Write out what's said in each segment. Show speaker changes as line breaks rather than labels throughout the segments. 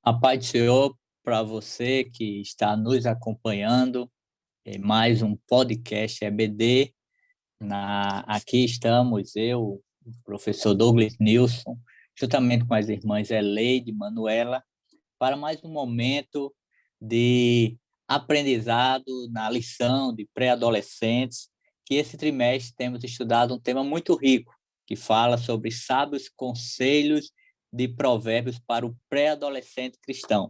A paz do Senhor para você que está nos acompanhando em mais um podcast EBD. Aqui estamos eu, o professor Douglas Nilson, juntamente com as irmãs Eleide e Manuela, para mais um momento de aprendizado na lição de pré-adolescentes, que esse trimestre temos estudado um tema muito rico, que fala sobre sábios conselhos de provérbios para o pré-adolescente cristão.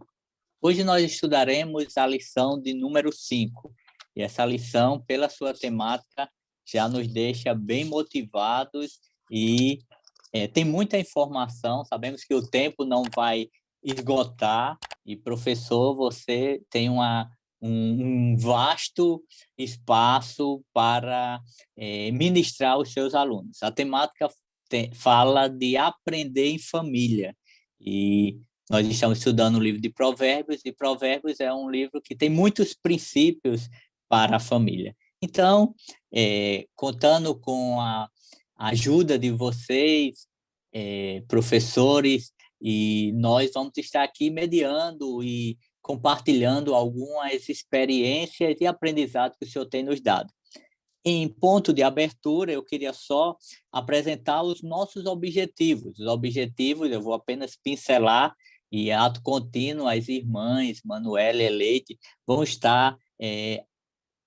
Hoje nós estudaremos a lição de número 5, e essa lição, pela sua temática, já nos deixa bem motivados e tem muita informação, sabemos que o tempo não vai esgotar, e professor, você tem um vasto espaço para ministrar os seus alunos. A temática fala de aprender em família, e nós estamos estudando o livro de Provérbios, e Provérbios é um livro que tem muitos princípios para a família. Então, contando com a ajuda de vocês, professores, e nós vamos estar aqui mediando e compartilhando algumas experiências e aprendizados que o senhor tem nos dado. Em ponto de abertura, eu queria só apresentar os nossos objetivos. Os objetivos, eu vou apenas pincelar, e ato contínuo, as irmãs Manuela e Leite vão estar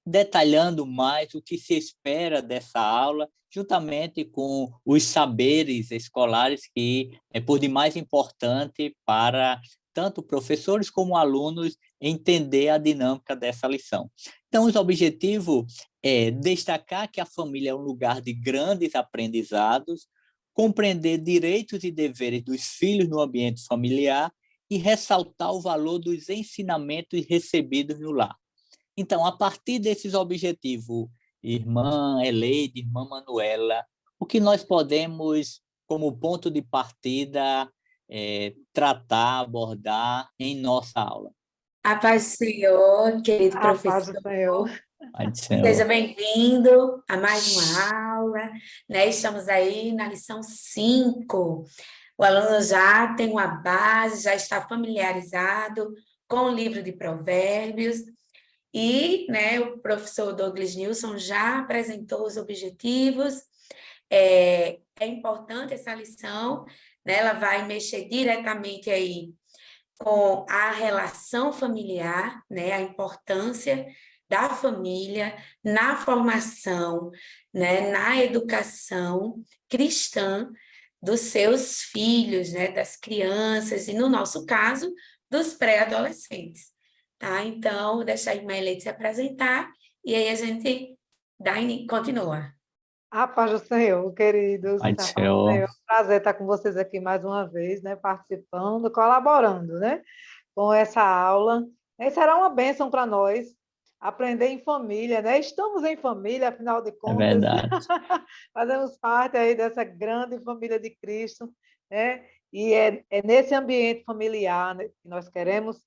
detalhando mais o que se espera dessa aula, juntamente com os saberes escolares, que é por demais importante para tanto professores como alunos entender a dinâmica dessa lição. Então, os objetivos é destacar que a família é um lugar de grandes aprendizados, compreender direitos e deveres dos filhos no ambiente familiar e ressaltar o valor dos ensinamentos recebidos no lar. Então, a partir desses objetivos, irmã Eleide, irmã Manuela, o que nós podemos, como ponto de partida, tratar, abordar em nossa aula?
A paz do Senhor, querido
A paz do
professor.
Senhor.
Pai do
Seja
Senhor.
bem-vindo a mais uma aula, né? Estamos aí na lição 5. O aluno já tem uma base, já está familiarizado com o livro de Provérbios e, né, o professor Douglas Nilson já apresentou os objetivos. É importante essa lição, né? Ela vai mexer diretamente aí com a relação familiar, né, a importância da família na formação, né, na educação cristã dos seus filhos, né, das crianças, e no nosso caso, dos pré-adolescentes, tá? Então, vou deixar a irmã Eleite se apresentar, e aí a gente continua.
A paz do Senhor, queridos.
Pai do
A paz do
Senhor.
Senhor. Prazer estar com vocês aqui mais uma vez, né? Participando, colaborando, né? Com essa aula. E será uma bênção para nós aprender em família, né? Estamos em família, afinal de
É
contas,
verdade.
fazemos parte aí dessa grande família de Cristo, né? E é nesse ambiente familiar, né, que nós queremos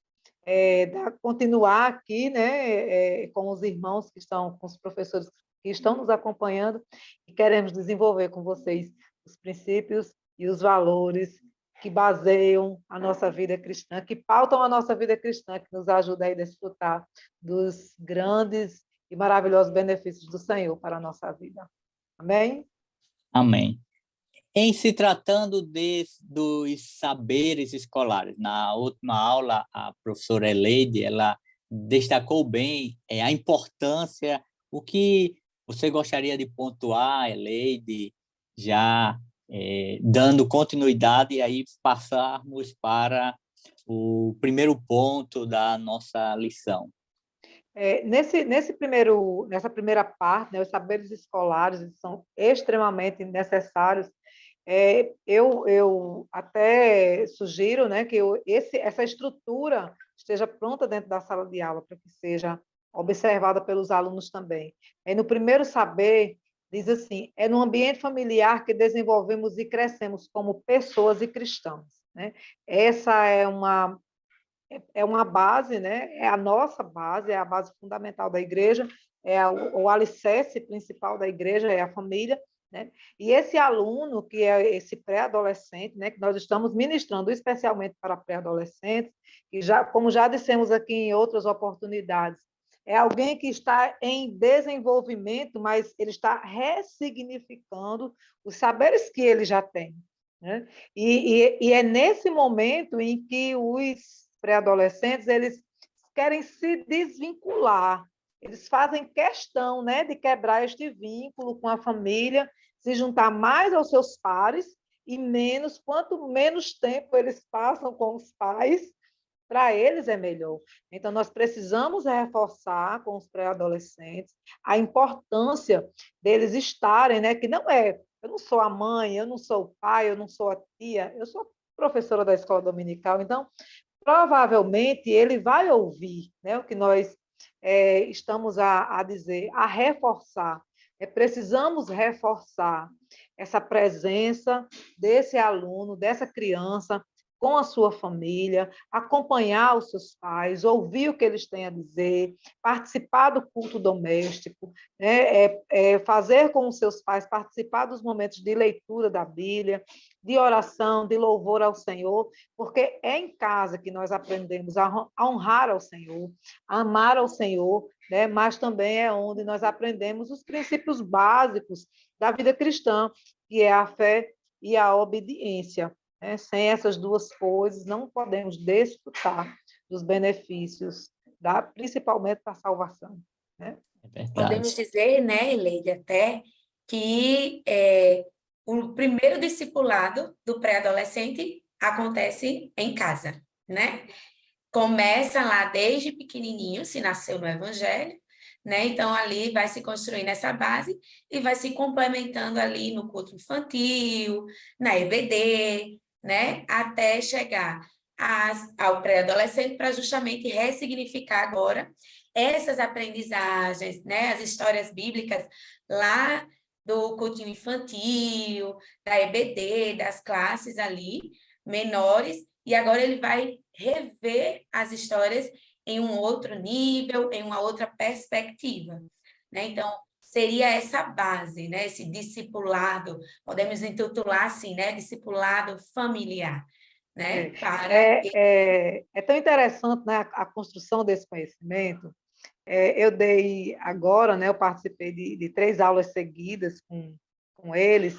continuar aqui, né? Com os irmãos que estão, com os professores que estão nos acompanhando, e queremos desenvolver com vocês os princípios e os valores que baseiam a nossa vida cristã, que pautam a nossa vida cristã, que nos ajuda a desfrutar dos grandes e maravilhosos benefícios do Senhor para a nossa vida. Amém?
Amém. Em se tratando dos saberes escolares, na última aula, a professora Eleide, ela destacou bem a importância, o que você gostaria de pontuar, Eleide, já dando continuidade, e aí passarmos para o primeiro ponto da nossa lição.
Nessa primeira parte, né, os saberes escolares são extremamente necessários. Eu até sugiro, né, que essa estrutura esteja pronta dentro da sala de aula, para que seja observada pelos alunos também. No primeiro saber, diz assim: é no ambiente familiar que desenvolvemos e crescemos como pessoas e cristãos, né? Essa é uma base, né? É a nossa base, é a base fundamental da igreja, o alicerce principal da igreja é a família, né? E esse aluno, que é esse pré-adolescente, né, que nós estamos ministrando especialmente para pré-adolescentes, que já, como já dissemos aqui em outras oportunidades, é alguém que está em desenvolvimento, mas ele está ressignificando os saberes que ele já tem, né? E é nesse momento em que os pré-adolescentes eles querem se desvincular, eles fazem questão, né, de quebrar este vínculo com a família, se juntar mais aos seus pares e menos, quanto menos tempo eles passam com os pais, para eles é melhor. Então, nós precisamos reforçar com os pré-adolescentes a importância deles estarem, né? Que não é, eu não sou a mãe, eu não sou o pai, eu não sou a tia, eu sou professora da escola dominical, então, provavelmente, ele vai ouvir, né, o que nós estamos a dizer, a reforçar. Precisamos reforçar essa presença desse aluno, dessa criança, com a sua família, acompanhar os seus pais, ouvir o que eles têm a dizer, participar do culto doméstico, né? Fazer com os seus pais, participar dos momentos de leitura da Bíblia, de oração, de louvor ao Senhor, porque é em casa que nós aprendemos a honrar ao Senhor, a amar ao Senhor, né? Mas também é onde nós aprendemos os princípios básicos da vida cristã, que é a fé e a obediência. Sem essas duas coisas, não podemos desfrutar dos benefícios, principalmente da salvação. Né?
Podemos dizer, né, Eleide, até que o primeiro discipulado do pré-adolescente acontece em casa, né? Começa lá desde pequenininho, se nasceu no Evangelho, né? Então, ali vai se construindo essa base e vai se complementando ali no culto infantil, na EBD, né? Até chegar ao pré-adolescente para justamente ressignificar agora essas aprendizagens, né? As histórias bíblicas lá do culto infantil, da EBD, das classes ali menores, e agora ele vai rever as histórias em um outro nível, em uma outra perspectiva, né? Então, seria essa base, né? Esse discipulado, podemos intitular assim, né? Discipulado familiar, né?
É tão interessante, né, a construção desse conhecimento. Eu dei agora, né, eu participei de 3 aulas seguidas com eles,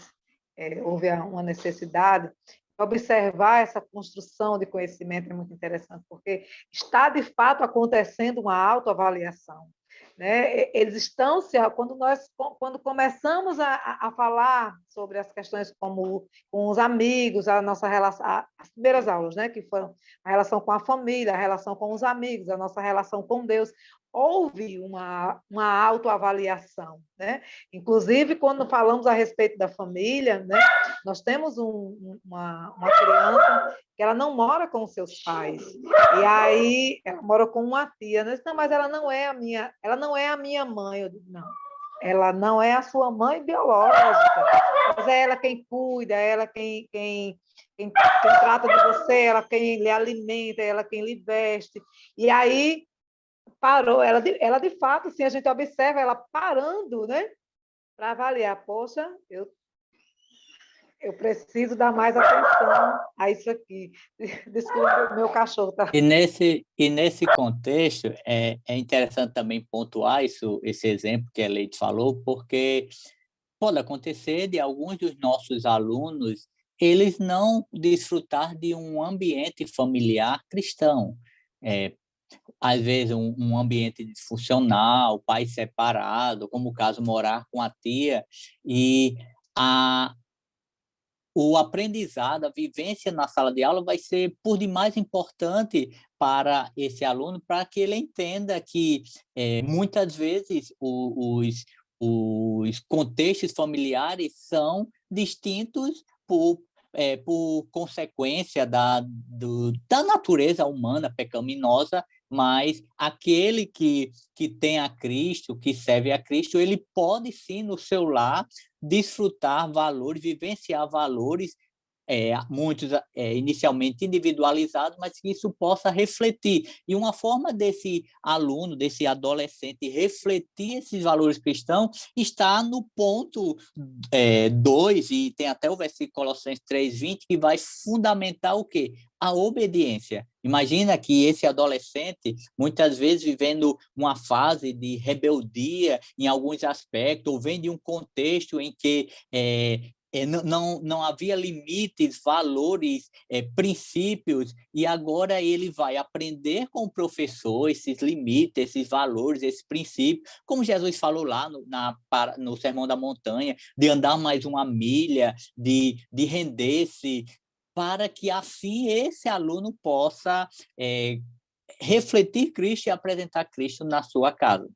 houve uma necessidade. Observar essa construção de conhecimento é muito interessante, porque está, de fato, acontecendo uma autoavaliação. Né? Eles estão quando começamos a falar sobre as questões como com os amigos, a nossa relação, as primeiras aulas, né, que foram a relação com a família, a relação com os amigos, a nossa relação com Deus, houve uma autoavaliação, né? Inclusive, quando falamos a respeito da família, né, nós temos uma criança que ela não mora com os seus pais, e aí ela mora com uma tia, né? Não, mas ela não é a minha mãe. Eu digo, não, ela não é a sua mãe biológica, mas é ela quem cuida, é ela quem trata de você, ela quem lhe alimenta, é ela quem lhe veste. E aí parou, ela de fato, assim, a gente observa ela parando, né, para avaliar, poxa, eu preciso dar mais atenção a isso aqui. Desculpa, meu cachorro tá.
E nesse contexto, é interessante também pontuar esse exemplo que a Leite falou, porque pode acontecer de alguns dos nossos alunos eles não desfrutar de um ambiente familiar cristão. Às vezes, um ambiente disfuncional, pai separado, como o caso, morar com a tia, e o aprendizado, a vivência na sala de aula vai ser por demais importante para esse aluno, para que ele entenda que muitas vezes os contextos familiares são distintos por consequência da natureza humana pecaminosa, mas aquele que tem a Cristo, que serve a Cristo, ele pode sim, no seu lar, desfrutar valores, vivenciar valores muitos inicialmente individualizados, mas que isso possa refletir. E uma forma desse aluno, desse adolescente, refletir esses valores cristãos está no ponto 2, e tem até o versículo Colossenses 3:20, que vai fundamentar o quê? A obediência. Imagina que esse adolescente, muitas vezes vivendo uma fase de rebeldia em alguns aspectos, ou vem de um contexto em que não havia limites, valores, princípios, e agora ele vai aprender com o professor esses limites, esses valores, esses princípios, como Jesus falou lá no Sermão da Montanha, de andar mais uma milha, de render-se, para que assim esse aluno possa refletir Cristo e apresentar Cristo na sua casa.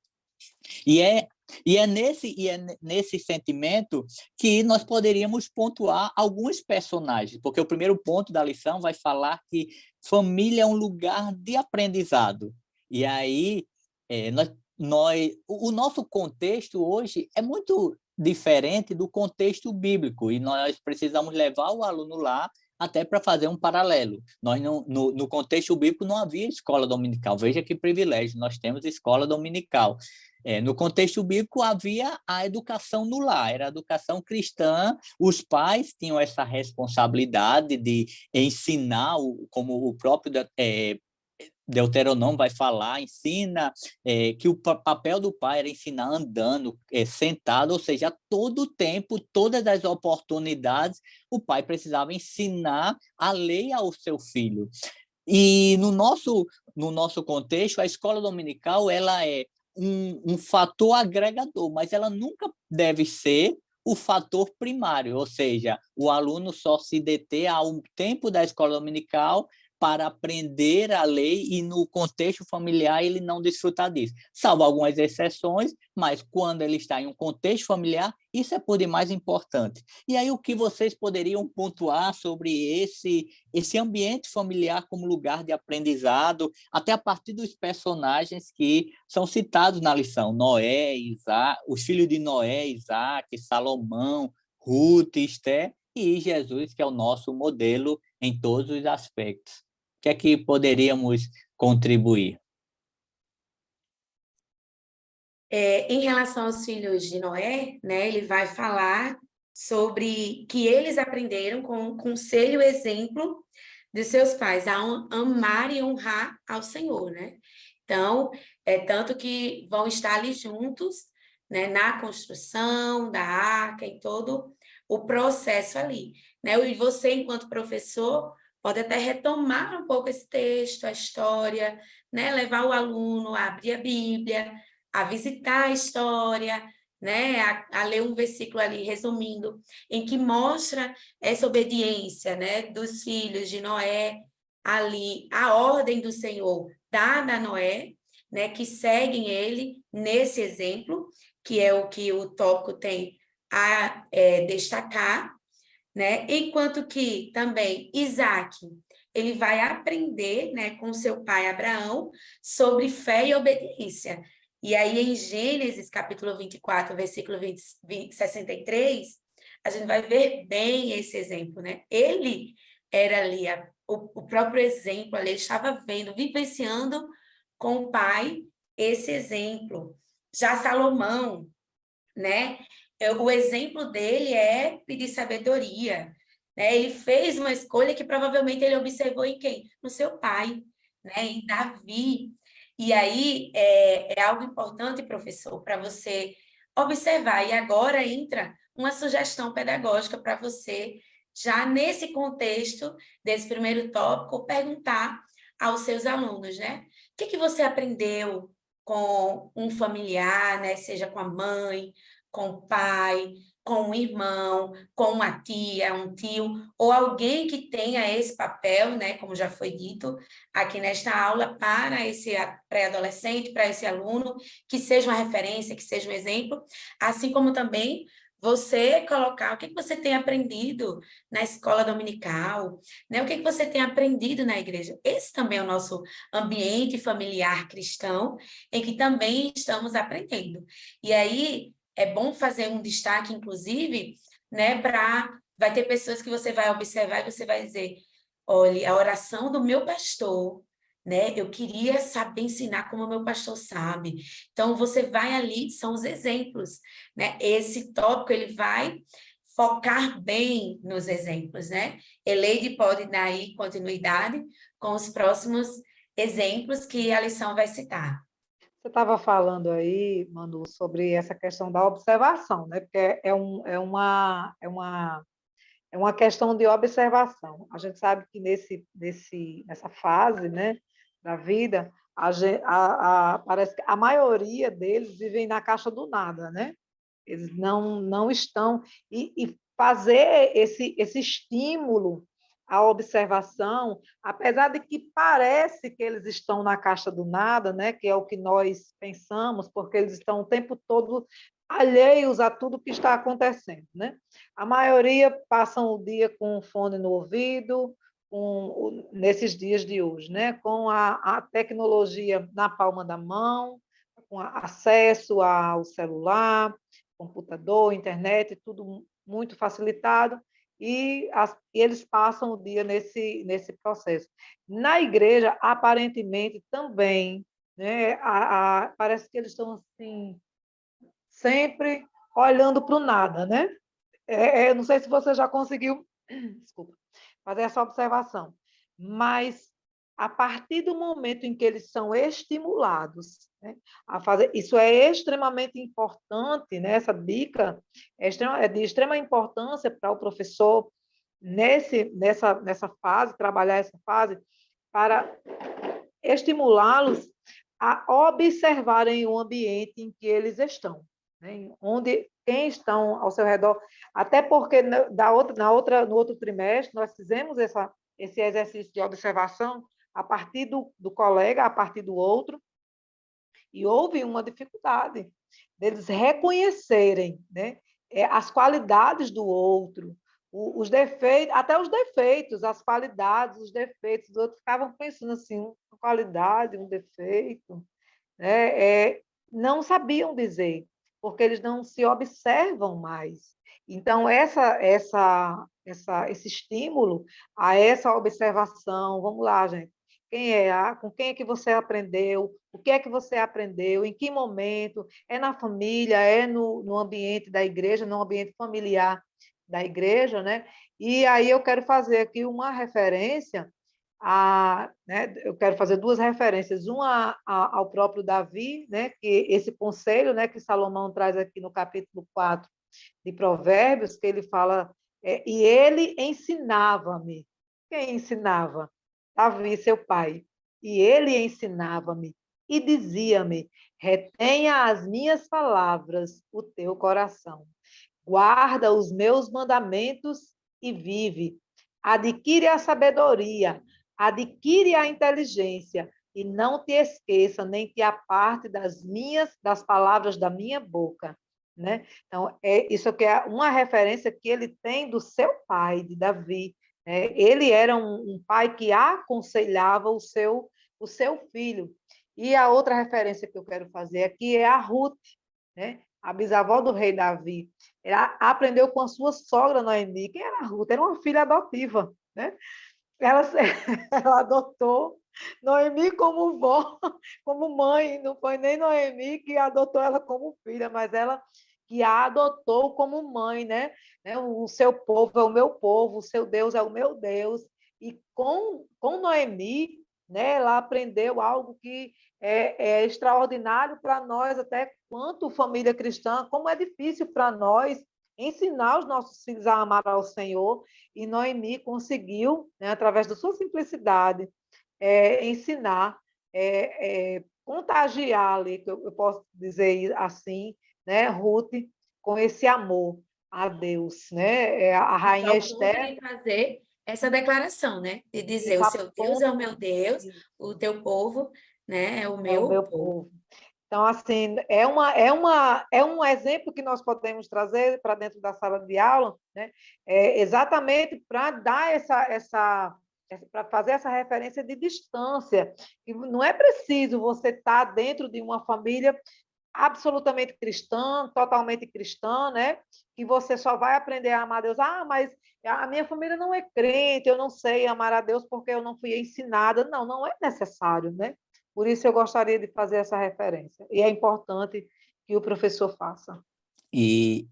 E é nesse sentimento que nós poderíamos pontuar alguns personagens, porque o primeiro ponto da lição vai falar que família é um lugar de aprendizado. E aí, o nosso contexto hoje é muito diferente do contexto bíblico, e nós precisamos levar o aluno lá até para fazer um paralelo. Nós no contexto bíblico não havia escola dominical. Veja que privilégio, nós temos escola dominical. No contexto bíblico havia a educação no lar, era a educação cristã, os pais tinham essa responsabilidade de ensinar, como o próprio Deuteronômio vai falar, ensina que o papel do pai era ensinar andando, sentado, ou seja, a todo o tempo, todas as oportunidades, o pai precisava ensinar a lei ao seu filho. E no nosso contexto, a escola dominical ela é um fator agregador, mas ela nunca deve ser o fator primário, ou seja, o aluno só se deter ao tempo da escola dominical para aprender a lei e no contexto familiar ele não desfrutar disso. Salvo algumas exceções, mas quando ele está em um contexto familiar, isso é por demais importante. E aí o que vocês poderiam pontuar sobre esse ambiente familiar como lugar de aprendizado, até a partir dos personagens que são citados na lição, Noé, Isaac, os filhos de Noé, Isaac, Salomão, Ruth, Esté, e Jesus, que é o nosso modelo em todos os aspectos. O que é que poderíamos contribuir?
Em relação aos filhos de Noé, né, ele vai falar sobre que eles aprenderam com o conselho e exemplo de seus pais a amar e honrar ao Senhor, né? Então, tanto que vão estar ali juntos, né, na construção da arca, em todo o processo ali, né? E você, enquanto professor, pode até retomar um pouco esse texto, a história, né? Levar o aluno a abrir a Bíblia, a visitar a história, né? A ler um versículo ali, resumindo, em que mostra essa obediência, né? Dos filhos de Noé, ali, a ordem do Senhor dada a Noé, né? Que seguem ele nesse exemplo, que é o que o tópico tem a destacar, né? Enquanto que também Isaac, ele vai aprender, né, com seu pai Abraão sobre fé e obediência. E aí em Gênesis, capítulo 24, versículo 63, a gente vai ver bem esse exemplo, né? Ele era ali o próprio exemplo, ali, ele estava vendo, vivenciando com o pai esse exemplo. Já Salomão, né? O exemplo dele é pedir sabedoria, né? Ele fez uma escolha que provavelmente ele observou em quem? No seu pai, né? Em Davi. E aí é algo importante, professor, para você observar. E agora entra uma sugestão pedagógica para você, já nesse contexto desse primeiro tópico, perguntar aos seus alunos, né? O que você aprendeu com um familiar, né? Seja com a mãe, com o pai, com um irmão, com uma tia, um tio, ou alguém que tenha esse papel, né, como já foi dito aqui nesta aula, para esse pré-adolescente, para esse aluno, que seja uma referência, que seja um exemplo, assim como também você colocar o que você tem aprendido na escola dominical, né? O que você tem aprendido na igreja. Esse também é o nosso ambiente familiar cristão, em que também estamos aprendendo. E aí, é bom fazer um destaque, inclusive, né, para Vai ter pessoas que você vai observar e você vai dizer, olha, a oração do meu pastor, né? Eu queria saber ensinar como o meu pastor sabe. Então, você vai ali, são os exemplos, né? Esse tópico, ele vai focar bem nos exemplos, né? Eleide pode dar aí continuidade com os próximos exemplos que a lição vai citar.
Você estava falando aí, Manu, sobre essa questão da observação, né? Porque é uma questão de observação. A gente sabe que nessa fase, né, da vida, parece que a maioria deles vivem na caixa do nada, né? Eles não estão. E fazer esse estímulo à observação, apesar de que parece que eles estão na caixa do nada, né? Que é o que nós pensamos, porque eles estão o tempo todo alheios a tudo que está acontecendo, né? A maioria passam o dia com um fone no ouvido, nesses dias de hoje, né? Com a tecnologia na palma da mão, com acesso ao celular, computador, internet, tudo muito facilitado, e eles passam o dia nesse processo. Na igreja, aparentemente, também, né? Parece que eles estão assim, sempre olhando para o nada, né? Não sei se você já conseguiu, desculpa, fazer essa observação, mas a partir do momento em que eles são estimulados, né, a fazer, isso é extremamente importante, né, essa dica é de extrema importância para o professor nessa fase, trabalhar essa fase, para estimulá-los a observarem o ambiente em que eles estão, né? Onde quem estão ao seu redor, até porque no outro trimestre nós fizemos esse exercício de observação a partir do colega, a partir do outro, e houve uma dificuldade deles reconhecerem, né, as qualidades do outro, os defeitos, até os defeitos, as qualidades, os defeitos do outro, ficavam pensando assim, uma qualidade, um defeito, né? Não sabiam dizer, porque eles não se observam mais. Então, esse estímulo a essa observação, vamos lá, gente, com quem é que você aprendeu, o que é que você aprendeu, em que momento, é na família, é no ambiente da igreja, no ambiente familiar da igreja, né? E aí eu quero fazer aqui uma referência né, eu quero fazer duas referências, uma ao próprio Davi, né, que esse conselho, né, que Salomão traz aqui no capítulo 4 de Provérbios, que ele fala, e ele ensinava-me. Quem ensinava? Davi, seu pai. E ele ensinava-me e dizia-me, retenha as minhas palavras, o teu coração. Guarda os meus mandamentos e vive. Adquire a sabedoria, adquire a inteligência e não te esqueça, nem te aparte das palavras da minha boca. Né? Então, isso aqui é uma referência que ele tem do seu pai, de Davi. Né? Ele era um pai que aconselhava o seu filho. E a outra referência que eu quero fazer aqui é a Ruth, né? A bisavó do rei Davi. Ela aprendeu com a sua sogra Noemi. Quem era a Ruth? Era uma filha adotiva. Né? Ela, ela adotou Noemi como vó, como mãe. Não foi nem Noemi que adotou ela como filha, mas ela que a adotou como mãe, né? O seu povo é o meu povo, o seu Deus é o meu Deus. E com Noemi, né, ela aprendeu algo que é extraordinário para nós, até quanto família cristã, como é difícil para nós ensinar os nossos filhos a amar ao Senhor, e Noemi conseguiu, né, através da sua simplicidade, ensinar, contagiar ali, que eu posso dizer assim, né, Ruth, com esse amor a Deus, né? A rainha Esther.
De fazer essa declaração, né? De dizer, o seu Deus é o meu Deus, o teu povo, né, é o meu povo.
Então, assim, é um exemplo que nós podemos trazer para dentro da sala de aula, né? Exatamente para dar para fazer essa referência de distância. E não é preciso você estar dentro de uma família absolutamente cristã, totalmente cristã, né? Que você só vai aprender a amar a Deus. Ah, mas a minha família não é crente, eu não sei amar a Deus porque eu não fui ensinada. Não, não é necessário, né? Por isso eu gostaria de fazer essa referência. E é importante que o professor faça.
E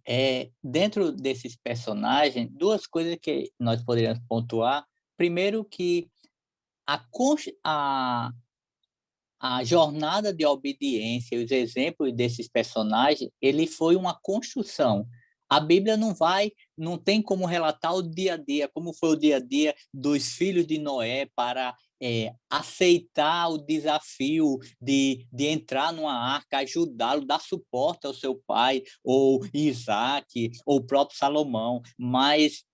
dentro desses personagens, duas coisas que nós poderíamos pontuar. Primeiro que a, a jornada de obediência, os exemplos desses personagens, ele foi uma construção. A Bíblia não tem como relatar o dia a dia, como foi o dia a dia dos filhos de Noé para aceitar o desafio de entrar numa arca, ajudá-lo, dar suporte ao seu pai, ou Isaac, ou o próprio Salomão. Mas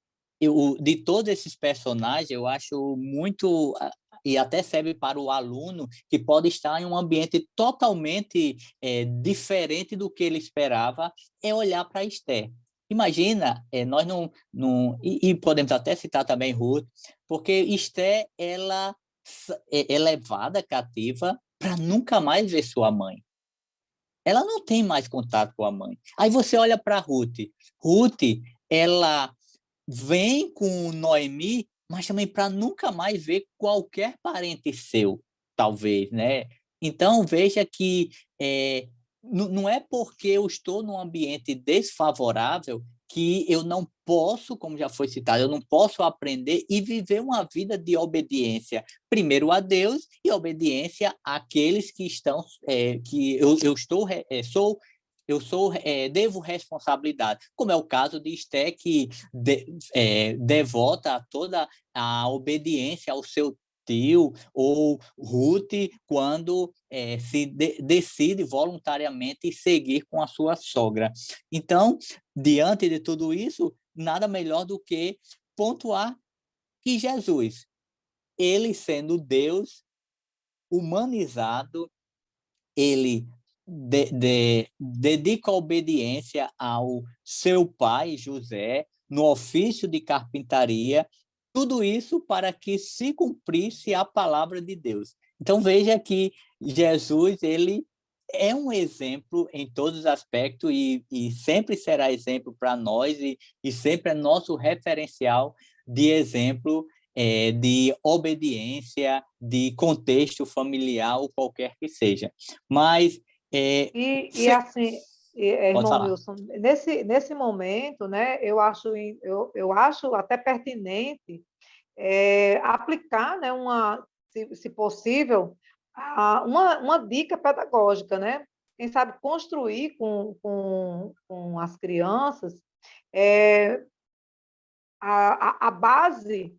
de todos esses personagens, eu acho muito e até serve para o aluno que pode estar em um ambiente totalmente diferente do que ele esperava, é olhar para Esther. Imagina, nós e podemos até citar também Ruth, porque Esther, ela é levada cativa para nunca mais ver sua mãe. Ela não tem mais contato com a mãe. Aí você olha para Ruth. Ruth, ela vem com Noemi, mas também para nunca mais ver qualquer parente seu, talvez, né? Então, veja que não é porque eu estou num ambiente desfavorável que eu não posso, como já foi citado, eu não posso aprender e viver uma vida de obediência, primeiro a Deus e obediência àqueles que estão, que eu estou, devo responsabilidade, como é o caso de Esté, que devota toda a obediência ao seu tio, ou Ruth, quando decide voluntariamente seguir com a sua sogra. Então, diante de tudo isso, nada melhor do que pontuar que Jesus, ele sendo Deus humanizado, ele dedica a obediência ao seu pai, José, no ofício de carpintaria, tudo isso para que se cumprisse a palavra de Deus. Então, veja que Jesus, ele é um exemplo em todos os aspectos e sempre será exemplo para nós e sempre é nosso referencial de exemplo de obediência, de contexto familiar ou qualquer que seja. Mas
E assim,
pode
irmão
falar.
Wilson, nesse momento, né, eu acho até pertinente aplicar, né, se possível, uma dica pedagógica, né? Quem sabe construir com as crianças é, a base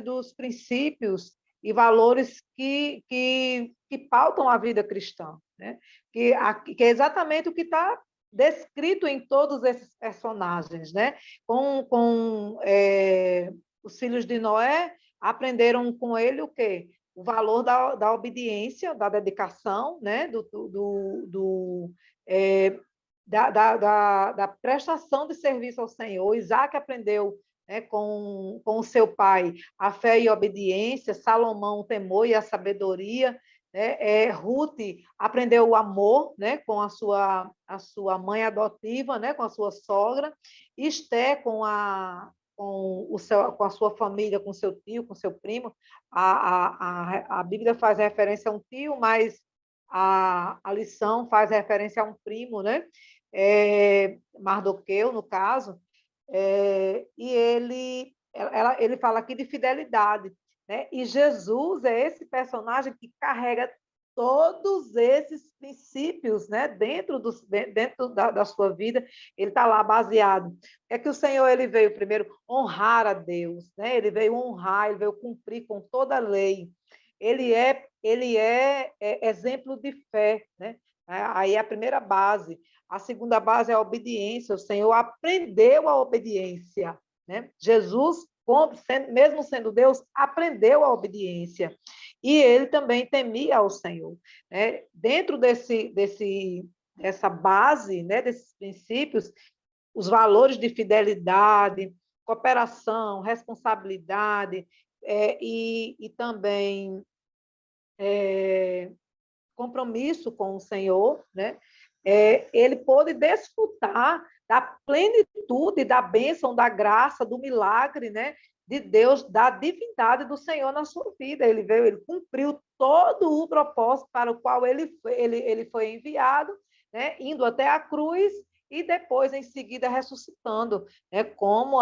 dos princípios e valores que pautam a vida cristã, né? Que é exatamente o que está descrito em todos esses personagens, né? Os filhos de Noé aprenderam com ele o quê? O valor da obediência, da dedicação, né? Da prestação de serviço ao Senhor. Isaac aprendeu, né, com o seu pai a fé e a obediência, Salomão o temor e a sabedoria, né? Ruth aprendeu o amor, né, com a sua mãe adotiva, né, com a sua sogra, Esté com a sua família, com seu tio, com seu primo. A Bíblia faz referência a um tio, mas a lição faz referência a um primo, né? Mardoqueu, no caso, e ele fala aqui de fidelidade, né? E Jesus é esse personagem que carrega todos esses princípios, né? Dentro da sua vida, ele está lá baseado. É que o Senhor ele veio primeiro honrar a Deus, né? Ele veio honrar, ele veio cumprir com toda a lei. Ele é exemplo de fé, né? Aí é a primeira base. A segunda base é a obediência. O Senhor aprendeu a obediência, né? Jesus, mesmo sendo Deus, aprendeu a obediência. E ele também temia ao Senhor, né? Dentro dessa base, né, desses princípios, os valores de fidelidade, cooperação, responsabilidade, e também compromisso com o Senhor, né? ele pôde desfrutar da plenitude, da bênção, da graça, do milagre, né, de Deus, da divindade do Senhor na sua vida. Ele veio, ele cumpriu todo o propósito para o qual ele foi enviado, né, indo até a cruz e depois, em seguida, ressuscitando, né, como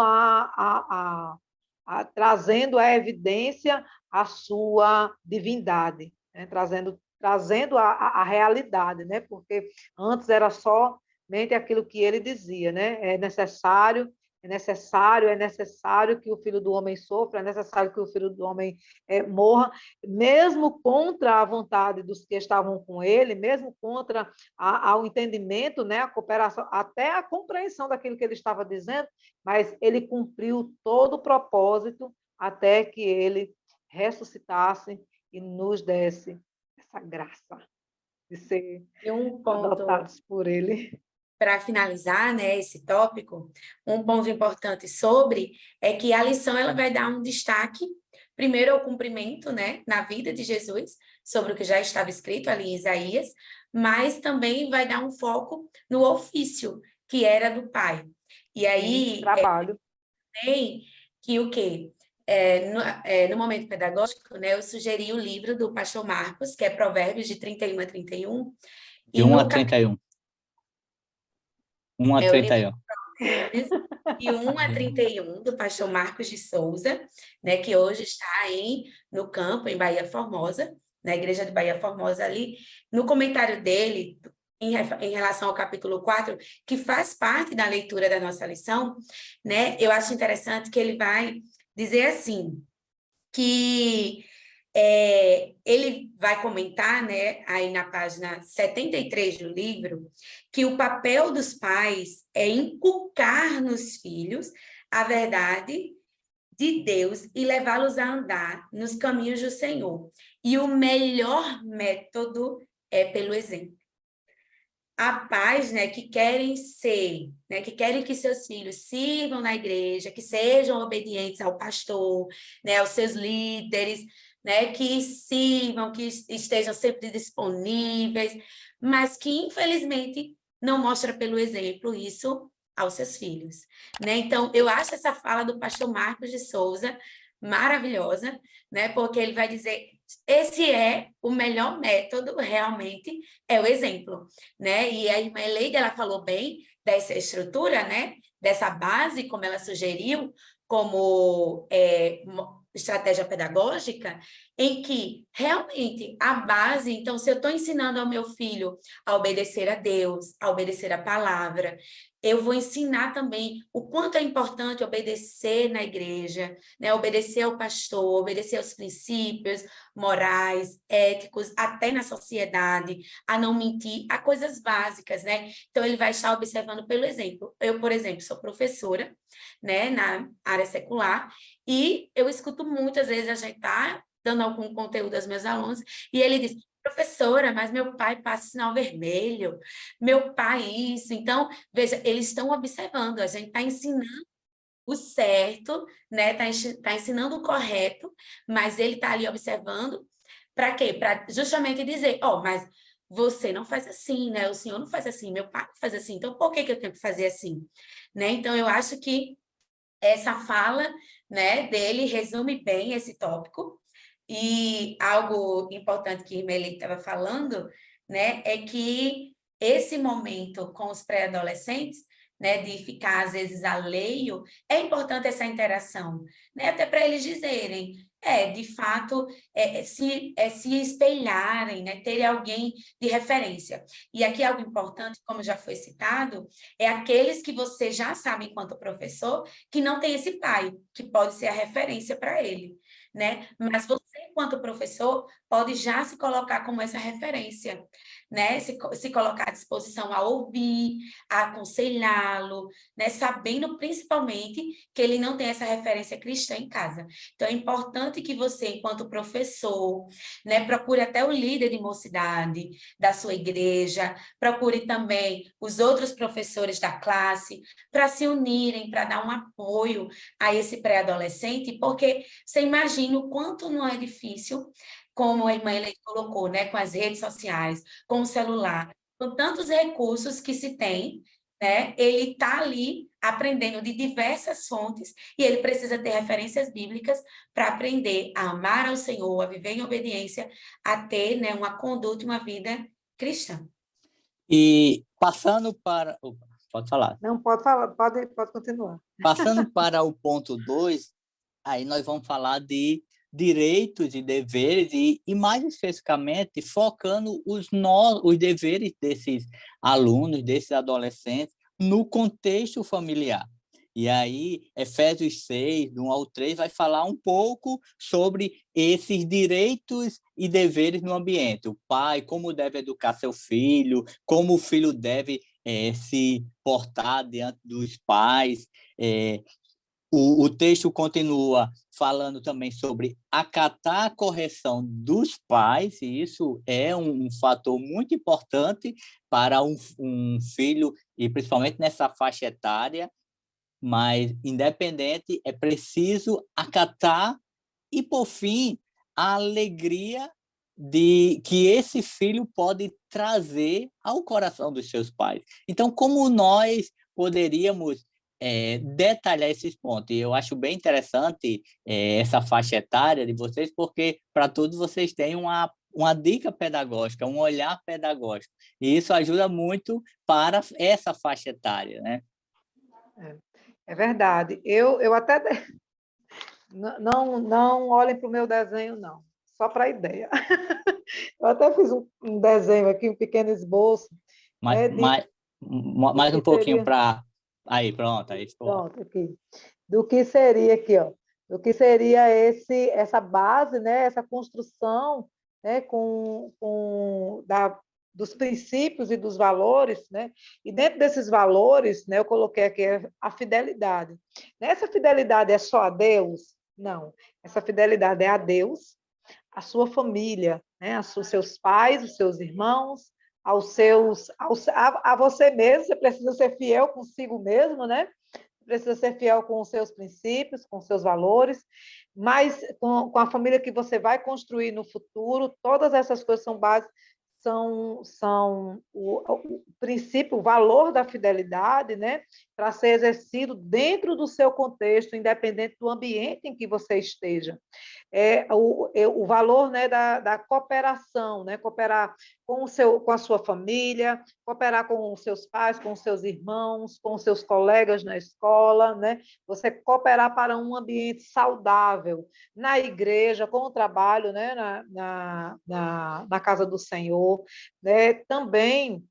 trazendo à evidência a sua divindade, né, trazendo a realidade, né, porque antes era somente aquilo que ele dizia, né, é necessário que o Filho do Homem sofra, é necessário que o Filho do Homem morra, mesmo contra a vontade dos que estavam com ele, mesmo contra ao entendimento, né, a cooperação, até a compreensão daquilo que ele estava dizendo, mas ele cumpriu todo o propósito até que ele ressuscitasse e nos desse essa graça de ser adotados por ele.
Para finalizar, né, esse tópico, um ponto importante sobre é que a lição ela vai dar um destaque, primeiro ao cumprimento, né, na vida de Jesus, sobre o que já estava escrito ali em Isaías, mas também vai dar um foco no ofício, que era do Pai. E aí,
trabalho.
Que o quê? No momento pedagógico, né, eu sugeri o livro do pastor Marcos, que é Provérbios de 31 a 31.
De 1 a 31. 1 a 31.
De 1 a 31, do pastor Marcos de Souza, né, que hoje está no campo, em Bahia Formosa, na igreja de Bahia Formosa ali. No comentário dele, em relação ao capítulo 4, que faz parte da leitura da nossa lição, né, eu acho interessante que ele vai dizer assim, que ele vai comentar, né, aí na página 73 do livro, que o papel dos pais é inculcar nos filhos a verdade de Deus e levá-los a andar nos caminhos do Senhor. E o melhor método é pelo exemplo. Há pais, né, que querem ser, né, que querem que seus filhos sirvam na igreja, que sejam obedientes ao pastor, né, aos seus líderes, né, que sirvam, que estejam sempre disponíveis, mas que, infelizmente, não mostra pelo exemplo isso aos seus filhos, né? Então, eu acho essa fala do pastor Marcos de Souza maravilhosa, né, porque ele vai dizer, esse é o melhor método, realmente, é o exemplo, né? E a irmã Eleida, ela falou bem dessa estrutura, né, dessa base, como ela sugeriu, como estratégia pedagógica, em que realmente a base, então, se eu estou ensinando ao meu filho a obedecer a Deus, a obedecer a palavra, eu vou ensinar também o quanto é importante obedecer na igreja, né? Obedecer ao pastor, obedecer aos princípios morais, éticos, até na sociedade, a não mentir, a coisas básicas, né? Então, ele vai estar observando pelo exemplo. Eu, por exemplo, sou professora, né, na área secular, e eu escuto muitas vezes a gente tá dando algum conteúdo aos meus alunos, e ele diz, professora, mas meu pai passa sinal vermelho, meu pai isso. Então, veja, eles estão observando, a gente está ensinando o certo, né? Tá ensinando o correto, mas ele está ali observando para quê? Para justamente dizer, mas você não faz assim, né? O senhor não faz assim, meu pai não faz assim, então por que eu tenho que fazer assim? Né? Então, eu acho que essa fala, né, dele resume bem esse tópico. E algo importante que Meli estava falando, né, é que esse momento com os pré-adolescentes, né, de ficar às vezes alheio, é importante essa interação, né, até para eles dizerem, de fato, se espelharem, né, terem alguém de referência. E aqui algo importante, como já foi citado, é aqueles que você já sabe enquanto professor, que não tem esse pai, que pode ser a referência para ele, né? Mas você, enquanto professor, pode já se colocar como essa referência, né? Se colocar à disposição a ouvir, a aconselhá-lo, né? Sabendo principalmente que ele não tem essa referência cristã em casa. Então, é importante que você, enquanto professor, né, procure até o líder de mocidade da sua igreja, procure também os outros professores da classe, para se unirem, para dar um apoio a esse pré-adolescente, porque você imagina o quanto não é difícil, como a irmã Eleide colocou, né, com as redes sociais, com o celular, com tantos recursos que se tem, né? Ele está ali aprendendo de diversas fontes e ele precisa ter referências bíblicas para aprender a amar ao Senhor, a viver em obediência, a ter, né, uma conduta e uma vida cristã.
E passando para... Opa, pode falar.
Não, pode falar, pode continuar.
Passando para o ponto 2, aí nós vamos falar de direitos e deveres e mais especificamente focando os deveres desses alunos, desses adolescentes no contexto familiar. E aí, Efésios 6, do 1 ao 3, vai falar um pouco sobre esses direitos e deveres no ambiente. O pai, como deve educar seu filho, como o filho deve se portar diante dos pais. O texto continua falando também sobre acatar a correção dos pais, e isso é um fator muito importante para um filho, e principalmente nessa faixa etária, mas, independente, é preciso acatar e, por fim, a alegria de que esse filho pode trazer ao coração dos seus pais. Então, como nós poderíamos detalhar esses pontos? E eu acho bem interessante essa faixa etária de vocês, porque para todos vocês têm uma dica pedagógica, um olhar pedagógico. E isso ajuda muito para essa faixa etária, né?
É verdade. Eu até não olhem para o meu desenho, não. Só para a ideia. Eu até fiz um desenho aqui, um pequeno esboço, né, do
Mais
que
um pouquinho
seria.
para... Aí, pronto, aí ficou.
Pronto, aqui. Do que seria aqui, ó. Do que seria essa base, né, essa construção, né, dos princípios e dos valores, né? E dentro desses valores, né, eu coloquei aqui a fidelidade. Essa fidelidade é só a Deus? Não. Essa fidelidade é a Deus, a sua família, né, aos seus pais, os seus irmãos, a você mesmo. Você precisa ser fiel consigo mesmo, né? Precisa ser fiel com os seus princípios, com os seus valores, mas com a família que você vai construir no futuro. Todas essas coisas são bases, são o princípio, o valor da fidelidade, né, para ser exercido dentro do seu contexto, independente do ambiente em que você esteja. O valor, né, da cooperação, né, cooperar com a sua família, cooperar com os seus pais, com os seus irmãos, com os seus colegas na escola, né? Você cooperar para um ambiente saudável na igreja, com o trabalho, né, na casa do Senhor, né? Também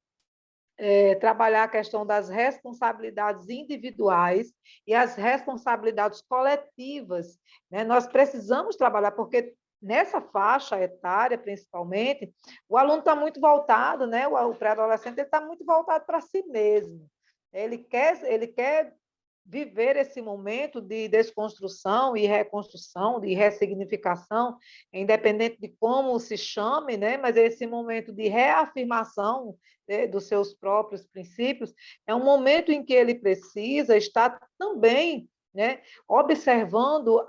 trabalhar a questão das responsabilidades individuais e as responsabilidades coletivas, né? Nós precisamos trabalhar, porque nessa faixa etária, principalmente, o aluno está muito voltado, né? O pré-adolescente está muito voltado para si mesmo. Ele quer viver esse momento de desconstrução e reconstrução, de ressignificação, independente de como se chame, né? Mas esse momento de reafirmação, né, dos seus próprios princípios, é um momento em que ele precisa estar também, né, observando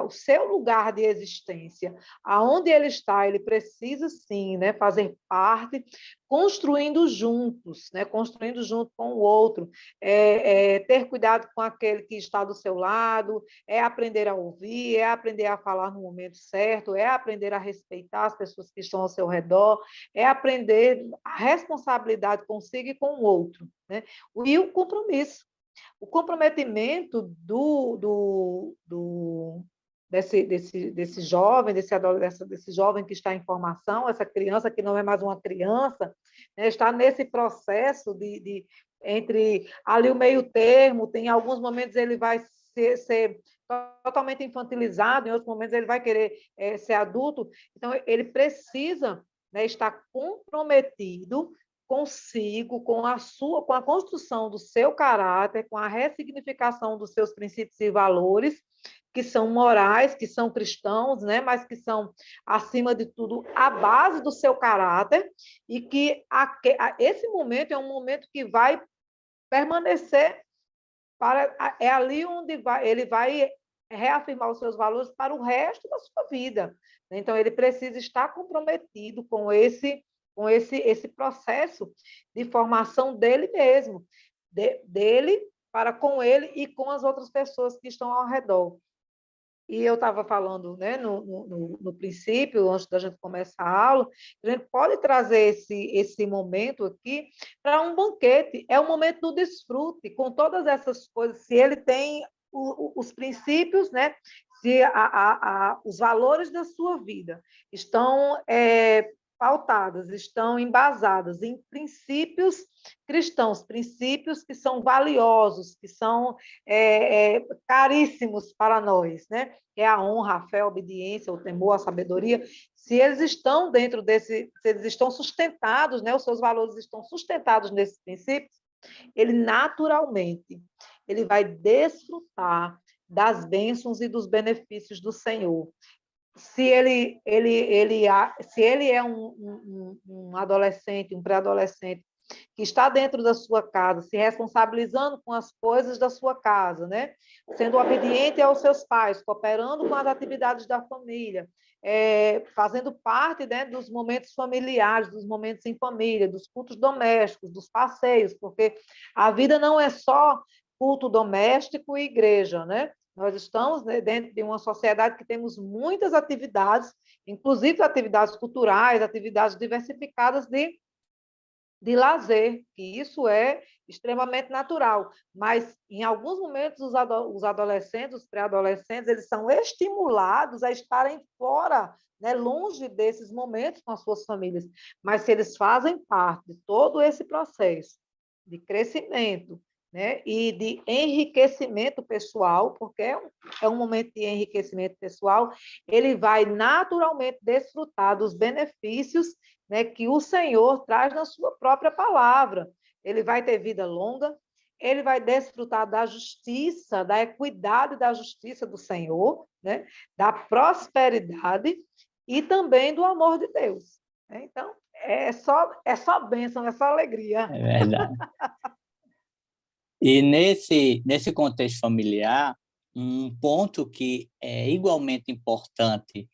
o seu lugar de existência, aonde ele está. Ele precisa sim, né, fazer parte, construindo juntos, né, construindo junto com o outro, ter cuidado com aquele que está do seu lado, é aprender a ouvir, é aprender a falar no momento certo, é aprender a respeitar as pessoas que estão ao seu redor, é aprender a responsabilidade consigo e com o outro, né? E o compromisso. O comprometimento desse jovem, desse jovem que está em formação, essa criança que não é mais uma criança, né, está nesse processo entre ali o meio termo. Tem alguns momentos ele vai ser totalmente infantilizado, em outros momentos ele vai querer ser adulto. Então, ele precisa, né, estar comprometido consigo, com a construção do seu caráter, com a ressignificação dos seus princípios e valores, que são morais, que são cristãos, né? Mas que são, acima de tudo, a base do seu caráter, e que esse momento é um momento que vai permanecer, é ali onde ele vai reafirmar os seus valores para o resto da sua vida. Então, ele precisa estar comprometido com com esse processo de formação dele mesmo, dele para com ele e com as outras pessoas que estão ao redor. E eu estava falando, né, no princípio, antes da gente começar a aula, a gente pode trazer esse momento aqui para um banquete, é um momento do desfrute, com todas essas coisas, se ele tem os princípios, né, se os valores da sua vida estão pautadas, estão embasadas em princípios cristãos, princípios que são valiosos, que são caríssimos para nós, né? Que é a honra, a fé, a obediência, o temor, a sabedoria. Se eles estão dentro se eles estão sustentados, né? Os seus valores estão sustentados nesses princípios, ele naturalmente ele vai desfrutar das bênçãos e dos benefícios do Senhor. Se ele é um adolescente, um pré-adolescente, que está dentro da sua casa, se responsabilizando com as coisas da sua casa, né? Sendo obediente aos seus pais, cooperando com as atividades da família, fazendo parte, né, dos momentos familiares, dos momentos em família, dos cultos domésticos, dos passeios, porque a vida não é só culto doméstico e igreja, né? Nós estamos, né, dentro de uma sociedade que temos muitas atividades, inclusive atividades culturais, atividades diversificadas de lazer, que isso é extremamente natural. Mas, em alguns momentos, os adolescentes, os pré-adolescentes, eles são estimulados a estarem fora, né, longe desses momentos com as suas famílias. Mas, se eles fazem parte de todo esse processo de crescimento, né, e de enriquecimento pessoal, porque é um momento de enriquecimento pessoal, ele vai naturalmente desfrutar dos benefícios, né, que o Senhor traz na sua própria palavra. Ele vai ter vida longa, ele vai desfrutar da justiça, da equidade da justiça do Senhor, né, da prosperidade e também do amor de Deus. Então, é só bênção, é só alegria.
É verdade. E nesse contexto familiar, um ponto que é igualmente importante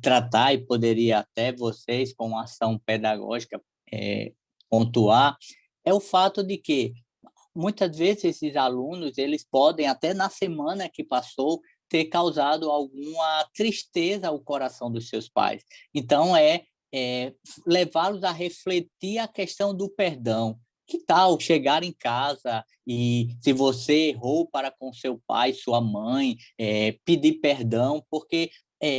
tratar, e poderia até vocês, com uma ação pedagógica, pontuar, é o fato de que, muitas vezes, esses alunos eles podem, até na semana que passou, ter causado alguma tristeza ao coração dos seus pais. Então, levá-los a refletir a questão do perdão. Que tal chegar em casa e, se você errou para com seu pai, sua mãe, pedir perdão, porque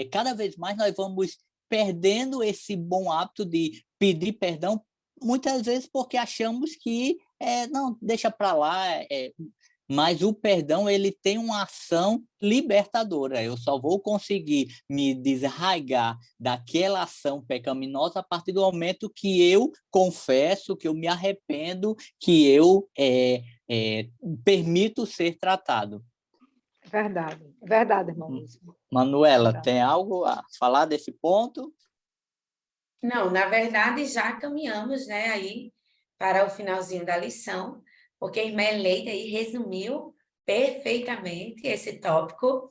cada vez mais nós vamos perdendo esse bom hábito de pedir perdão, muitas vezes porque achamos que não, deixa para lá, mas o perdão ele tem uma ação libertadora. Eu só vou conseguir me desarraigar daquela ação pecaminosa a partir do momento que eu confesso, que eu me arrependo, que eu permito ser tratado.
Verdade, irmão.
Manuela, verdade. Tem algo a falar desse ponto?
Não, na verdade já caminhamos, né, aí para o finalzinho da lição, porque a irmã Eleida aí resumiu perfeitamente esse tópico.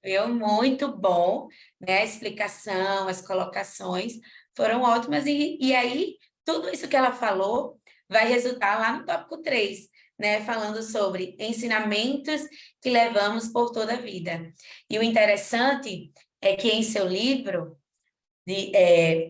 Foi muito bom, né? A explicação, as colocações foram ótimas, e aí tudo isso que ela falou vai resultar lá no tópico 3, né? Falando sobre ensinamentos que levamos por toda a vida. E o interessante é que em seu livro, de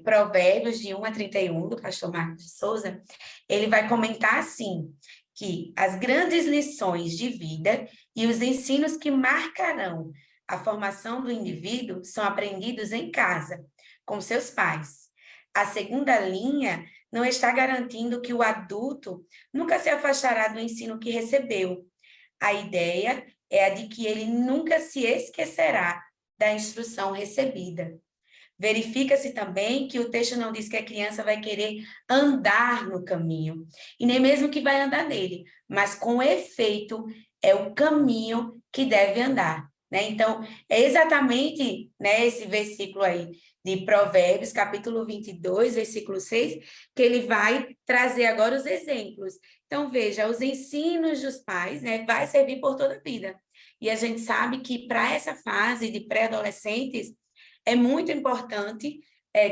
Provérbios, de 1 a 31, do pastor Marcos de Souza, ele vai comentar assim, que as grandes lições de vida e os ensinos que marcarão a formação do indivíduo são aprendidos em casa, com seus pais. A segunda linha não está garantindo que o adulto nunca se afastará do ensino que recebeu. A ideia é a de que ele nunca se esquecerá da instrução recebida. Verifica-se também que o texto não diz que a criança vai querer andar no caminho, e nem mesmo que vai andar nele, mas com efeito é o caminho que deve andar, né? Então, é exatamente, né, esse versículo aí de Provérbios, capítulo 22, versículo 6, que ele vai trazer agora os exemplos. Então, veja, os ensinos dos pais, né, vai servir por toda a vida. E a gente sabe que para essa fase de pré-adolescentes, é muito importante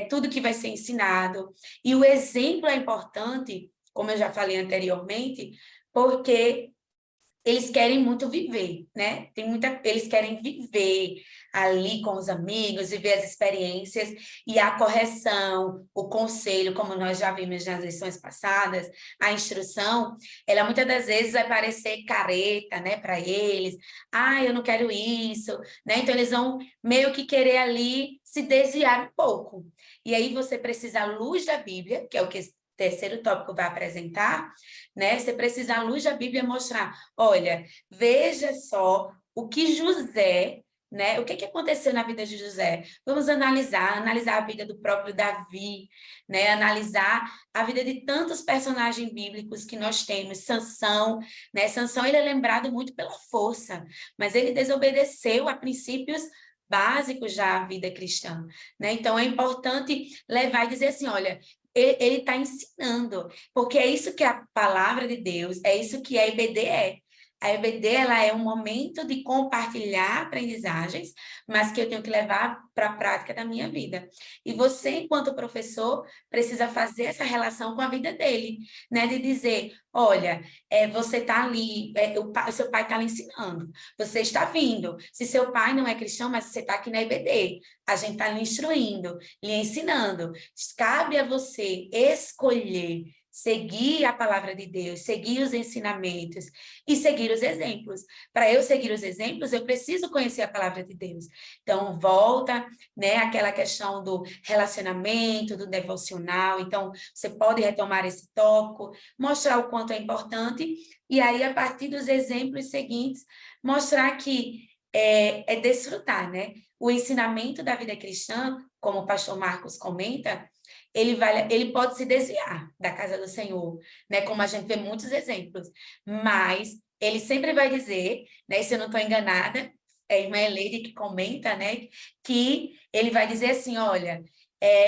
tudo que vai ser ensinado. E o exemplo é importante, como eu já falei anteriormente, porque eles querem muito viver, né? Eles querem viver ali com os amigos, viver as experiências e a correção, o conselho, como nós já vimos nas lições passadas, a instrução, ela muitas das vezes vai parecer careta, né, para eles. Ah, eu não quero isso, né? Então eles vão meio que querer ali se desviar um pouco. E aí você precisa, à luz da Bíblia, que é o que esse terceiro tópico vai apresentar, né? Você precisa, à luz da Bíblia, mostrar, olha, veja só o que José, né? O que aconteceu na vida de José? Vamos analisar a vida do próprio Davi, né? Analisar a vida de tantos personagens bíblicos que nós temos. Sansão, né? Sansão, ele é lembrado muito pela força, mas ele desobedeceu a princípios básicos da vida cristã, né? Então é importante levar e dizer assim, olha, ele está ensinando, porque é isso que a palavra de Deus, é isso que a EBD é. A EBD, ela é um momento de compartilhar aprendizagens, mas que eu tenho que levar para a prática da minha vida. E você, enquanto professor, precisa fazer essa relação com a vida dele, né? De dizer, olha, você está ali, seu pai está lhe ensinando, você está vindo. Se seu pai não é cristão, mas você está aqui na EBD, a gente está lhe instruindo, lhe ensinando. Cabe a você escolher seguir a palavra de Deus, seguir os ensinamentos e seguir os exemplos. Para eu seguir os exemplos, eu preciso conhecer a palavra de Deus. Então, volta, né, aquela questão do relacionamento, do devocional. Então, você pode retomar esse tópico, mostrar o quanto é importante, e aí, a partir dos exemplos seguintes, mostrar que é desfrutar, né? O ensinamento da vida cristã, como o pastor Marcos comenta, ele pode se desviar da casa do Senhor, né? Como a gente vê muitos exemplos, mas ele sempre vai dizer, né? Se eu não estou enganada, é a irmã Eleide que comenta, né? Que ele vai dizer assim, olha,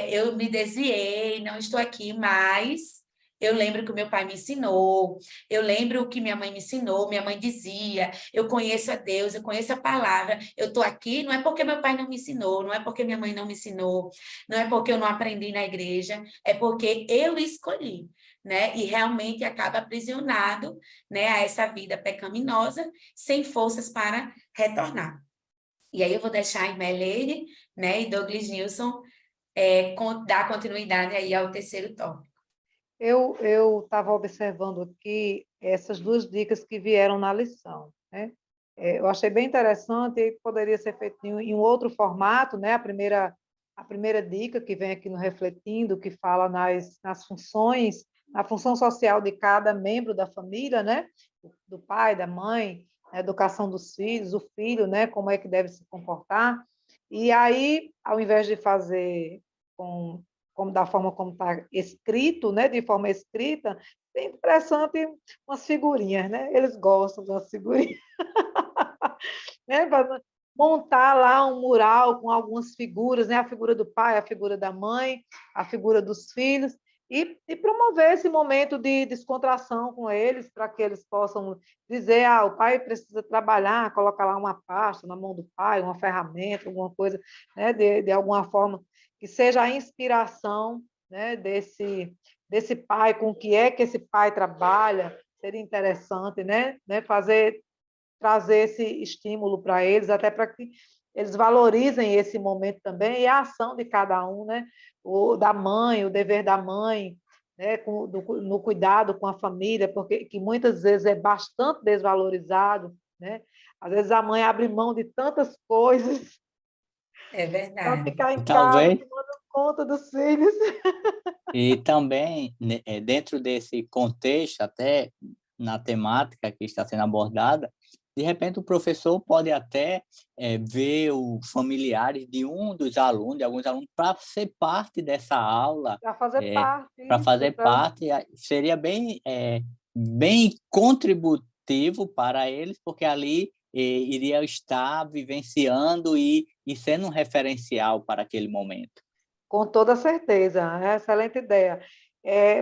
eu me desviei, não estou aqui, mas eu lembro que o meu pai me ensinou, eu lembro o que minha mãe me ensinou, minha mãe dizia, eu conheço a Deus, eu conheço a palavra, eu estou aqui, não é porque meu pai não me ensinou, não é porque minha mãe não me ensinou, não é porque eu não aprendi na igreja, é porque eu escolhi, né? E realmente acaba aprisionado, né, a essa vida pecaminosa, sem forças para retornar. E aí eu vou deixar a irmã Eleire, né, e Douglas Nilson dar continuidade aí ao terceiro tópico.
Eu estava observando aqui essas duas dicas que vieram na lição, né? Eu achei bem interessante e poderia ser feito em um outro formato, né? A primeira dica que vem aqui no Refletindo, que fala nas funções, na função social de cada membro da família, né? Do pai, da mãe, a educação dos filhos, o filho, né? Como é que deve se comportar. E aí, ao invés de fazer como da forma como está escrito, né, de forma escrita, é interessante umas figurinhas, né? Eles gostam das figurinhas. Né? Para montar lá um mural com algumas figuras, né? A figura do pai, a figura da mãe, a figura dos filhos, e promover esse momento de descontração com eles, para que eles possam dizer, o pai precisa trabalhar, colocar lá uma pasta na mão do pai, uma ferramenta, alguma coisa, né? De alguma forma, que seja a inspiração, né? Desse pai, com o que é que esse pai trabalha, seria interessante, né? Trazer esse estímulo para eles, até para que eles valorizem esse momento também e a ação de cada um, né? O da mãe, o dever da mãe, né? No cuidado com a família, porque que muitas vezes é bastante desvalorizado, né? Às vezes a mãe abre mão de tantas coisas
É
para
verdade.
ficar
E
em casa
talvez,
tomando conta dos filhos.
e também, né, dentro desse contexto, até na temática que está sendo abordada, de repente o professor pode até ver os familiares de um dos alunos, de alguns alunos, para ser parte dessa aula,
Para fazer parte,
para
isso,
fazer parte, seria bem contributivo para eles, porque ali iria estar vivenciando e sendo um referencial para aquele momento.
com toda certeza, é excelente ideia.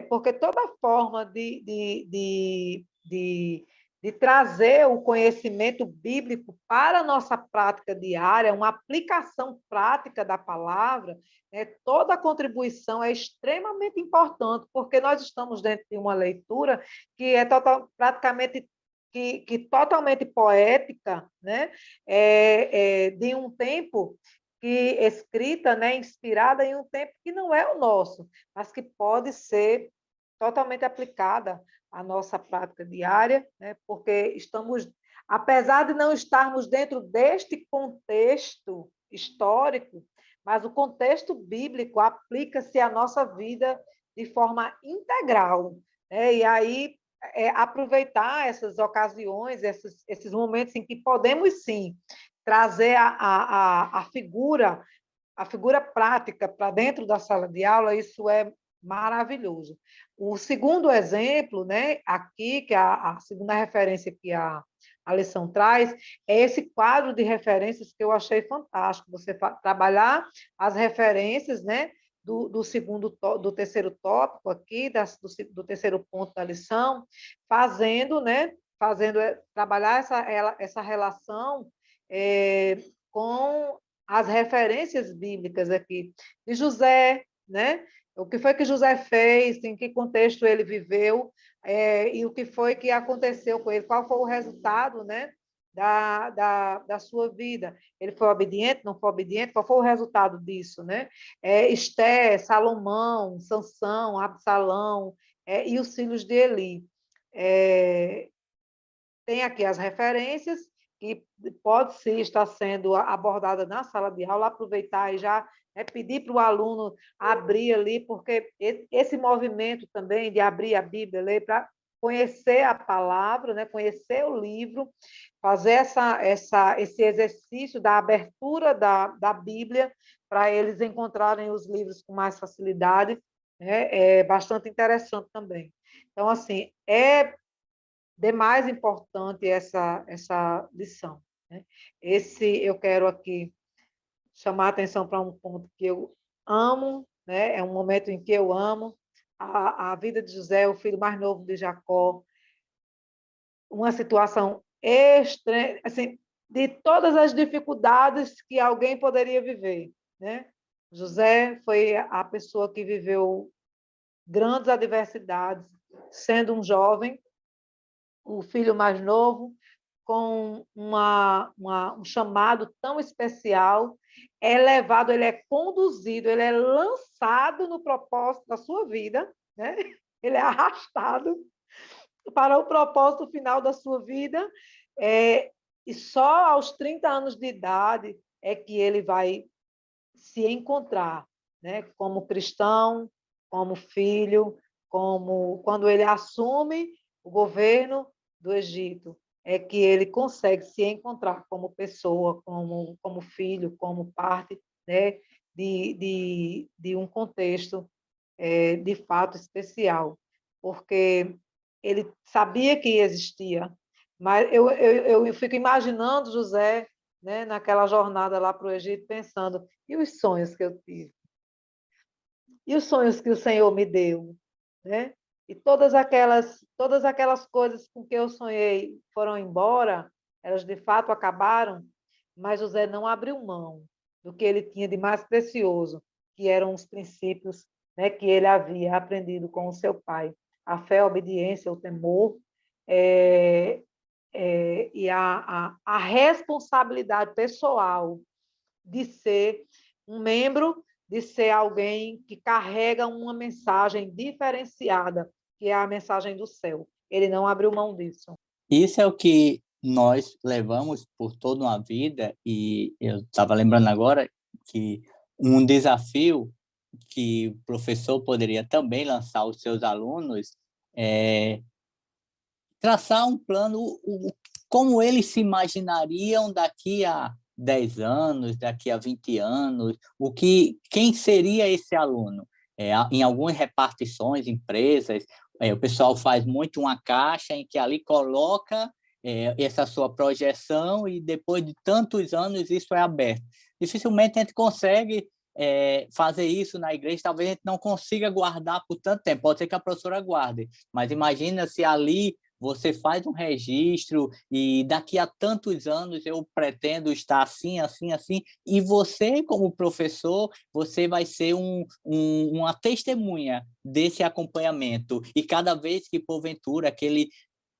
Porque toda forma de de trazer o conhecimento bíblico para a nossa prática diária, uma aplicação prática da palavra, né? Toda a contribuição é extremamente importante, porque nós estamos dentro de uma leitura que é praticamente totalmente poética, né? De um tempo que escrita, né? Inspirada em um tempo que não é o nosso, mas que pode ser totalmente aplicada à nossa prática diária, né? Porque estamos, apesar de não estarmos dentro deste contexto histórico, mas o contexto bíblico aplica-se à nossa vida de forma integral, né? E aí aproveitar essas ocasiões, esses momentos em que podemos sim trazer a figura prática para dentro da sala de aula, isso é maravilhoso. O segundo exemplo, né, aqui, que é a segunda referência que a lição traz, é esse quadro de referências que eu achei fantástico, você trabalhar as referências, né, do terceiro tópico aqui, do terceiro ponto da lição, fazendo, né, trabalhar essa relação com as referências bíblicas aqui de José, né? O que foi que José fez, em que contexto ele viveu, e o que foi que aconteceu com ele, qual foi o resultado, né, da sua vida. Ele foi obediente, não foi obediente? Qual foi o resultado disso, né? Esté, Salomão, Sansão, Absalão, e os filhos de Eli. Tem aqui as referências, que pode sim estar sendo abordada na sala de aula, aproveitar e já pedir para o aluno abrir ali, porque esse movimento também de abrir a Bíblia, ler para conhecer a palavra, né, conhecer o livro, fazer esse exercício da abertura da Bíblia, para eles encontrarem os livros com mais facilidade, né, é bastante interessante também. Então, assim, demais importante essa lição, né? Eu quero aqui chamar a atenção para um ponto que eu amo, né? É um momento em que eu amo a vida de José, o filho mais novo de Jacó, uma situação extrema, assim, de todas as dificuldades que alguém poderia viver, né? José foi a pessoa que viveu grandes adversidades, sendo um jovem, o filho mais novo, com um chamado tão especial, é levado, ele é conduzido, ele é lançado no propósito da sua vida, né? Ele é arrastado para o propósito final da sua vida, e só aos 30 anos de idade é que ele vai se encontrar, né? Como cristão, como filho, quando ele assume o governo do Egito, é que ele consegue se encontrar como pessoa, como filho, como parte, né, de um contexto de fato especial, porque ele sabia que existia, mas eu fico imaginando José, né, naquela jornada lá para o Egito, pensando, e os sonhos que eu tive? E os sonhos que o Senhor me deu, né? E todas aquelas coisas com que eu sonhei foram embora, elas de fato acabaram, mas José não abriu mão do que ele tinha de mais precioso, que eram os princípios, né, que ele havia aprendido com o seu pai. A fé, a obediência, o temor, e a responsabilidade pessoal de ser um membro, de ser alguém que carrega uma mensagem diferenciada, que é a mensagem do céu. Ele não abriu mão disso.
Isso é o que nós levamos por toda uma vida, e eu estava lembrando agora que um desafio que o professor poderia também lançar aos seus alunos é traçar um plano, como eles se imaginariam daqui a 10 anos, daqui a 20 anos, quem seria esse aluno? Em algumas repartições, empresas, o pessoal faz muito uma caixa em que ali coloca essa sua projeção e depois de tantos anos isso é aberto. Dificilmente a gente consegue fazer isso na igreja, talvez a gente não consiga guardar por tanto tempo, pode ser que a professora guarde, mas imagina se ali você faz um registro e daqui a tantos anos eu pretendo estar assim, assim, assim, e você, como professor, você vai ser uma testemunha desse acompanhamento. E cada vez que, porventura, aquele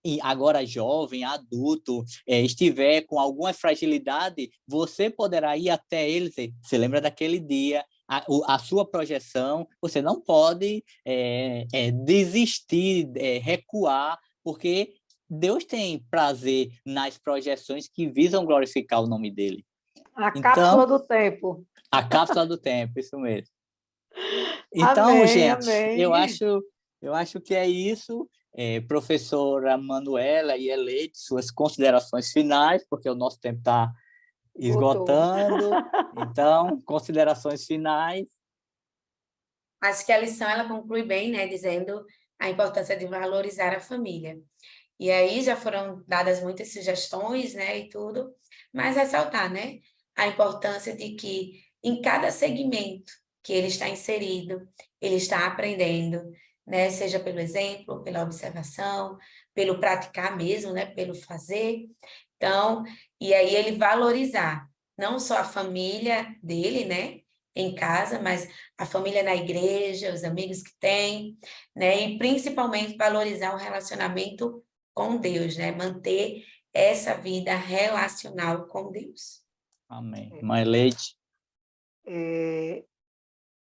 e agora jovem, adulto, estiver com alguma fragilidade, você poderá ir até ele e dizer, você lembra daquele dia, a sua projeção, você não pode desistir, recuar, porque Deus tem prazer nas projeções que visam glorificar o nome dele.
A
Então,
cápsula do tempo.
a cápsula do tempo, isso mesmo. Então,
Amém,
gente, eu
amém.
acho, eu acho que é isso. Professora Manuela e Eleide, suas considerações finais, porque o nosso tempo está
Esgotou.
esgotando. Então, considerações finais.
Acho que a lição ela conclui bem, né, dizendo a importância de valorizar a família. E aí já foram dadas muitas sugestões, né, e tudo, mas ressaltar, né, a importância de que em cada segmento que ele está inserido, ele está aprendendo, né, seja pelo exemplo, pela observação, pelo praticar mesmo, né, pelo fazer. Então, e aí ele valorizar não só a família dele, né, em casa, mas a família na igreja, os amigos que tem, né, e principalmente valorizar o relacionamento com Deus, né? Manter essa vida relacional com Deus.
Amém. Mãe Leite.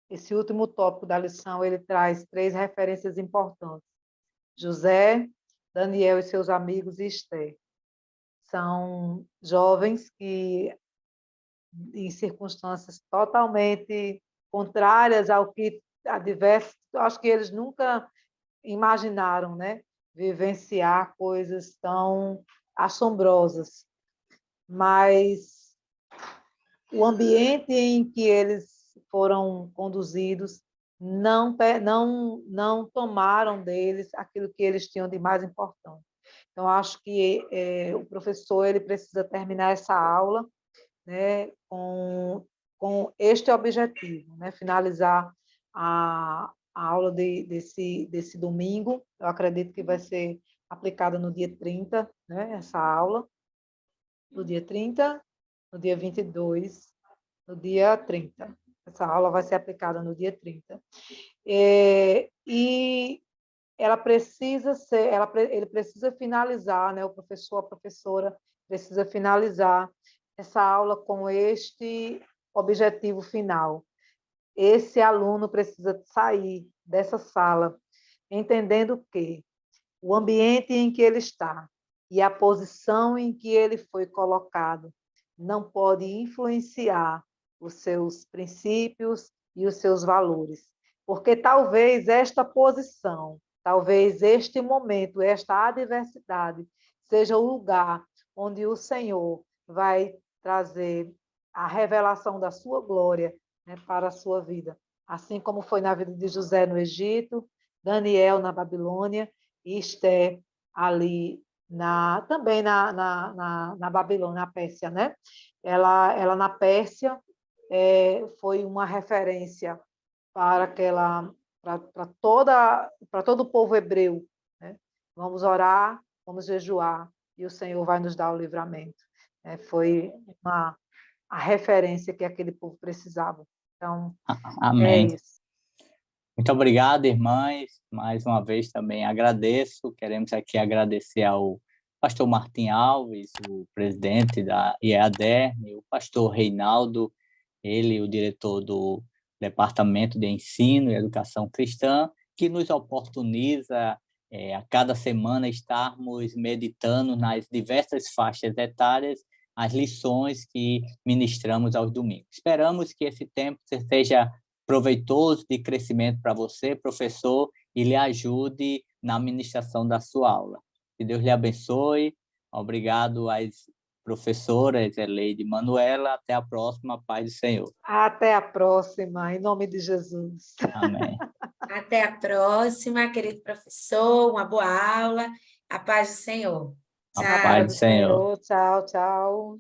Esse último tópico da lição, ele traz 3 referências importantes. José, Daniel e seus amigos e Esther. São jovens que, em circunstâncias totalmente contrárias ao que acho que eles nunca imaginaram, né? Vivenciar coisas tão assombrosas. Mas o ambiente em que eles foram conduzidos não tomaram deles aquilo que eles tinham de mais importante. Então, acho que o professor ele precisa terminar essa aula, né, com este objetivo, né, finalizar a aula desse domingo. Eu acredito que vai ser aplicada no dia 30, né, essa aula, no dia 30, no dia 22, no dia 30. Essa aula vai ser aplicada no dia 30. E ela precisa ser, ele precisa finalizar, né? O professor, a professora precisa finalizar essa aula com este objetivo final. Esse aluno precisa sair dessa sala entendendo que o ambiente em que ele está e a posição em que ele foi colocado não pode influenciar os seus princípios e os seus valores. Porque talvez esta posição, talvez este momento, esta adversidade, seja o lugar onde o Senhor vai trazer a revelação da sua glória, né, para a sua vida. Assim como foi na vida de José no Egito, Daniel na Babilônia e Esther ali também na Babilônia, na Pérsia, né? Ela na Pérsia foi uma referência para todo o povo hebreu, né? Vamos orar, vamos jejuar e o Senhor vai nos dar o livramento. Foi a referência que aquele povo precisava. Então, é
Amém.
isso.
Muito obrigado, irmãs. Mais uma vez também agradeço. Queremos aqui agradecer ao pastor Martim Alves, o presidente da IEADERN, o pastor Reinaldo, ele, o diretor do Departamento de Ensino e Educação Cristã, que nos oportuniza a cada semana estarmos meditando nas diversas faixas etárias as lições que ministramos aos domingos. Esperamos que esse tempo seja proveitoso de crescimento para você, professor, e lhe ajude na ministração da sua aula. Que Deus lhe abençoe. Obrigado às professoras Eleide e Manuela. Até a próxima. Paz do Senhor.
Até a próxima, em nome de Jesus.
Amém.
Até a próxima, querido professor. Uma boa aula. A paz do Senhor.
A
Tchau.
paz do Senhor.
Tchau, tchau.